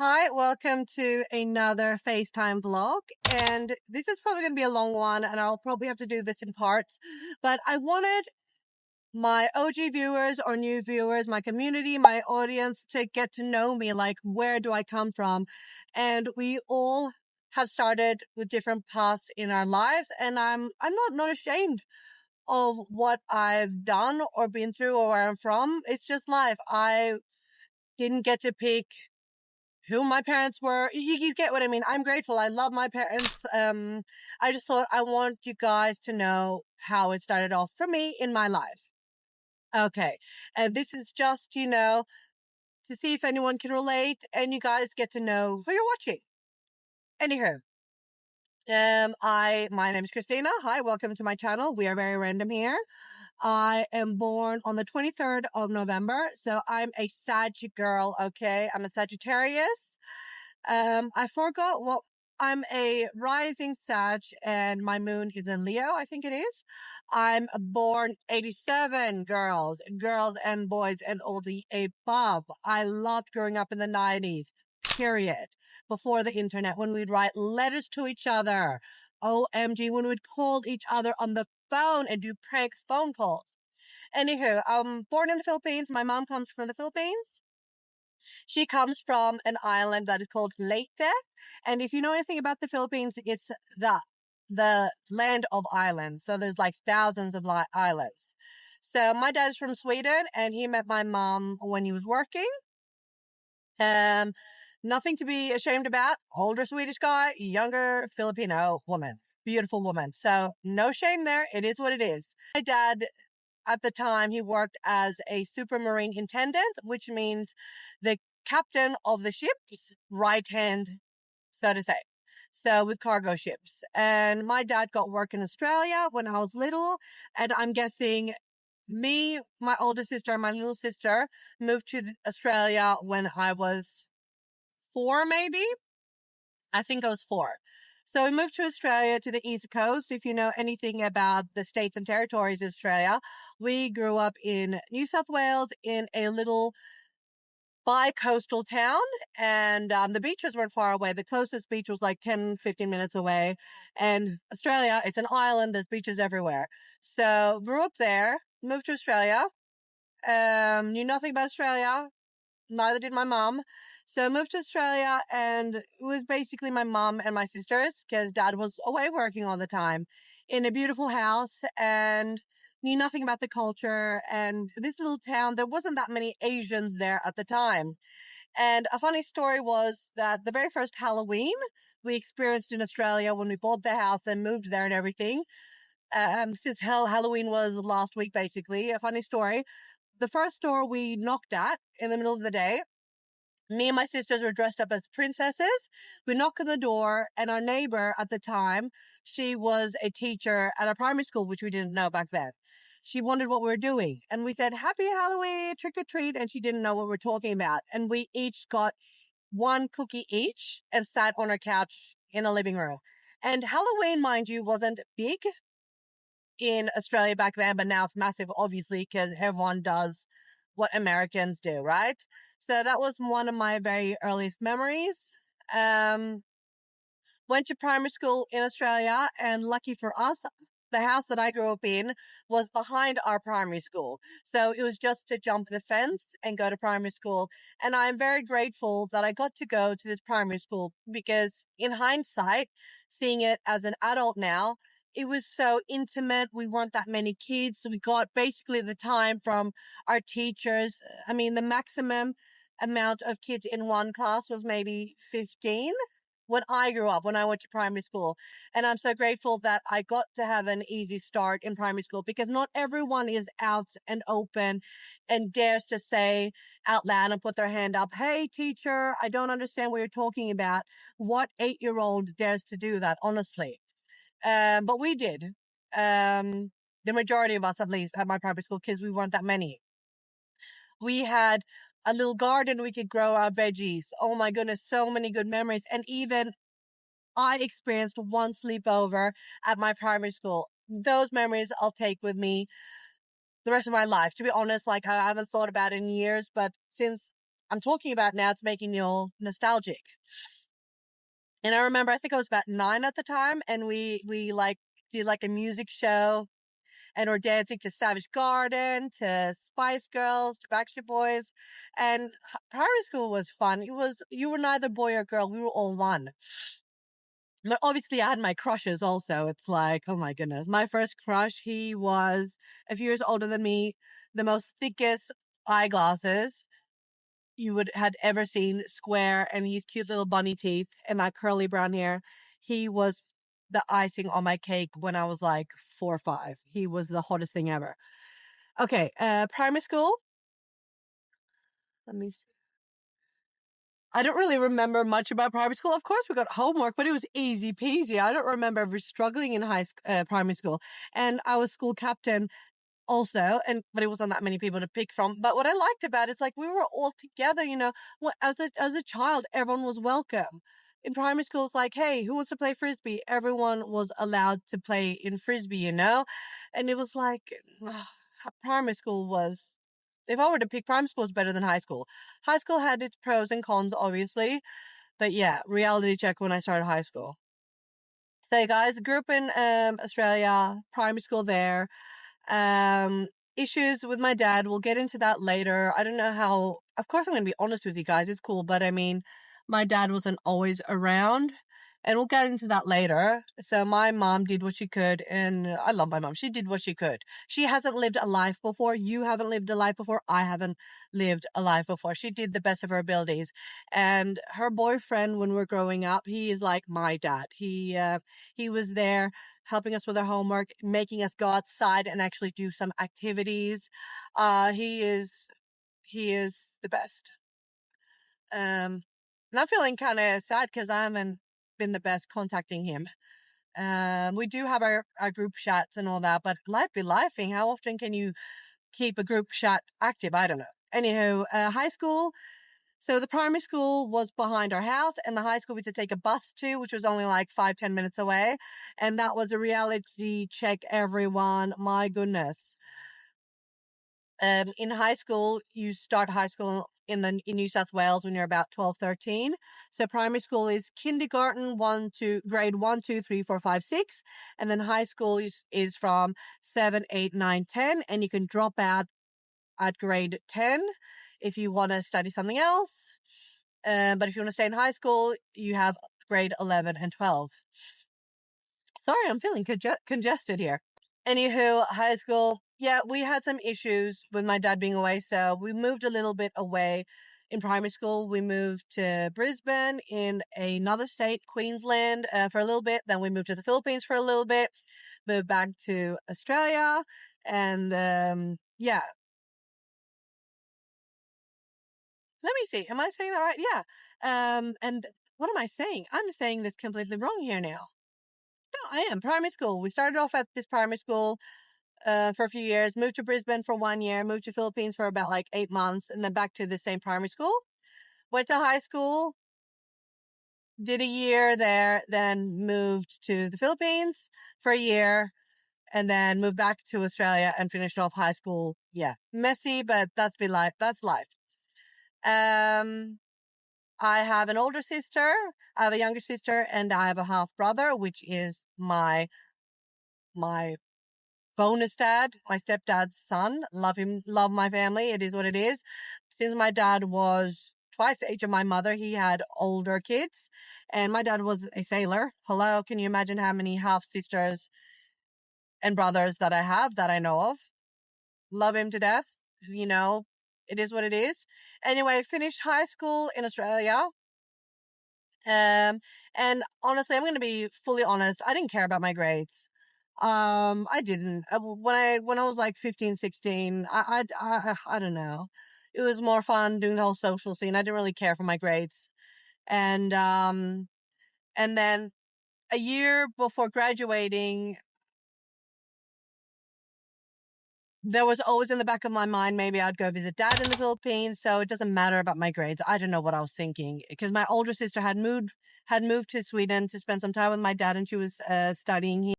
Hi, welcome to another FaceTime vlog. And this is probably going to be a long one, and I'll probably have to do this in parts. But I wanted my OG viewers or new viewers, my community, my audience to get to know me, like where do I come from? And we all have started with different paths in our lives, and I'm not ashamed of what I've done or been through or where I'm from. It's just life. I didn't get to pick who my parents were. You get what I mean. I'm grateful. I love my parents. I just thought I want you guys to know how it started off for me in my life. Okay. And this is just, to see if anyone can relate and you guys get to know who you're watching. Anywho, my name is Kristina. Hi, welcome to my channel. We are very random here. I am born on the 23rd of November, so I'm a Sag girl, okay? I'm a Sagittarius. I forgot what I'm a rising Sag and my moon is in Leo, I think it is. I'm born 87, girls and boys and all the above. I loved growing up in the 90s, period. Before the internet, when we'd write letters to each other. OMG, when we'd call each other on the phone and do prank phone calls. Anywho, I'm born in the Philippines. My mom comes from the Philippines. She comes from an island that is called Leyte. And if you know anything about the Philippines, it's the land of islands. So there's like thousands of islands. So my dad is from Sweden and he met my mom when he was working. Nothing to be ashamed about. Older Swedish guy, younger Filipino woman. Beautiful woman. So no shame there. It is what it is. My dad, at the time, he worked as a supermarine intendant, which means the captain of the ship's right hand, so to say. So with cargo ships. And my dad got work in Australia when I was little. And I'm guessing me, my older sister, and my little sister moved to Australia when I was 4, maybe. I think I was 4. So we moved to Australia, to the East Coast. If you know anything about the states and territories of Australia, we grew up in New South Wales in a little bi-coastal town, and the beaches weren't far away. The closest beach was like 10, 15 minutes away. And Australia, it's an island. There's beaches everywhere. So grew up there, moved to Australia, knew nothing about Australia. Neither did my mom. So I moved to Australia, and it was basically my mom and my sisters because dad was away working all the time in a beautiful house and knew nothing about the culture. And this little town, there wasn't that many Asians there at the time. And a funny story was that the very first Halloween we experienced in Australia when we bought the house and moved there and everything, since Halloween was last week, basically, a funny story. The first store we knocked at in the middle of the day, me and my sisters were dressed up as princesses. We knock on the door, and our neighbor at the time, she was a teacher at a primary school, which we didn't know back then. She wondered what we were doing. And we said, Happy Halloween, trick or treat. And she didn't know what we were talking about. And we each got one cookie each and sat on our couch in the living room. And Halloween, mind you, wasn't big in Australia back then, but now it's massive, obviously, because everyone does what Americans do, right? So that was one of my very earliest memories. Went to primary school in Australia, and lucky for us, the house that I grew up in was behind our primary school. So it was just to jump the fence and go to primary school. And I'm very grateful that I got to go to this primary school because in hindsight, seeing it as an adult now, it was so intimate. We weren't that many kids. We got basically the time from our teachers. I mean, the maximum amount of kids in one class was maybe 15 when I grew up, when I went to primary school. And I'm so grateful that I got to have an easy start in primary school because not everyone is out and open and dares to say out loud and put their hand up, Hey, teacher, I don't understand what you're talking about. What 8-year-old dares to do that, honestly? But we did. The majority of us, at least, at my primary school, because we weren't that many. We had a little garden we could grow our veggies. Oh my goodness, so many good memories. And even I experienced one sleepover at my primary school. Those memories I'll take with me the rest of my life. To be honest, like I haven't thought about it in years, but since I'm talking about now, it's making me all nostalgic. And I remember, I think I was about 9 at the time, and we like did like a music show, and we're dancing to Savage Garden, to Spice Girls, to Backstreet Boys, and primary school was fun. You were neither boy or girl, we were all one. But obviously, I had my crushes also. It's like, oh my goodness, my first crush, he was a few years older than me, the most thickest eyeglasses you would had ever seen, square, and his cute little bunny teeth and that curly brown hair. He was the icing on my cake when I was like 4 or 5. He was the hottest thing ever. Okay, primary school. Let me see. I don't really remember much about primary school. Of course, we got homework, but it was easy peasy. I don't remember ever struggling in primary school. And I was school captain also, but it wasn't that many people to pick from. But what I liked about it is like we were all together, you know. As a child, everyone was welcome. In primary school, it's like, hey, who wants to play frisbee? Everyone was allowed to play in frisbee, you know. And it was like, primary school was. If I were to pick, primary school is better than high school. High school had its pros and cons, obviously, but yeah, reality check when I started high school. So, guys, grew up in Australia, primary school there. Issues with my dad. We'll get into that later. I don't know how. Of course, I'm going to be honest with you guys. It's cool, but I mean, my dad wasn't always around, and we'll get into that later. So my mom did what she could, and I love my mom. She did what she could. She hasn't lived a life before. You haven't lived a life before. I haven't lived a life before. She did the best of her abilities, and her boyfriend, when we're growing up, he is like my dad. He was there helping us with our homework, making us go outside and actually do some activities. He is the best. And I'm feeling kind of sad because I haven't been the best contacting him. We do have our group chats and all that, but life be lifing. How often can you keep a group chat active? I don't know. Anywho, high school. So the primary school was behind our house, and the high school we had to take a bus to, which was only like 5-10 minutes away. And that was a reality check, everyone. My goodness. In high school, you start high school in New South Wales when you're about 12, 13. So primary school is kindergarten, grade 1, 2, 3, 4, 5, 6. And then high school is from 7, 8, 9, 10. And you can drop out at grade 10 if you want to study something else. But if you want to stay in high school, you have grade 11 and 12. Sorry, I'm feeling congested here. Anywho, high school, yeah, we had some issues with my dad being away, so we moved a little bit away. In primary school, we moved to Brisbane in another state, Queensland, for a little bit. Then we moved to the Philippines for a little bit, moved back to Australia, and yeah. Let me see. Am I saying that right? Yeah. And what am I saying? I'm saying this completely wrong here now. No, I am. Primary school. We started off at this primary school for a few years, moved to Brisbane for 1 year, moved to Philippines for about like 8 months, and then back to the same primary school. Went to high school, did a year there, then moved to the Philippines for a year, and then moved back to Australia and finished off high school. Yeah, messy, but that's be life. That's life. I have an older sister, I have a younger sister, and I have a half brother, which is my bonus dad, my stepdad's son. Love him, love my family. It is what it is. Since my dad was twice the age of my mother, he had older kids, and my dad was a sailor. Hello, can you imagine how many half sisters and brothers that I have that I know of? Love him to death. You know, it is what it is. Anyway, finished high school in Australia. And honestly, I'm going to be fully honest. I didn't care about my grades. I didn't. When I was like 15, 16, I don't know. It was more fun doing the whole social scene. I didn't really care for my grades. And then a year before graduating, there was always in the back of my mind, maybe I'd go visit dad in the Philippines. So it doesn't matter about my grades. I don't know what I was thinking, because my older sister had moved to Sweden to spend some time with my dad, and she was studying here.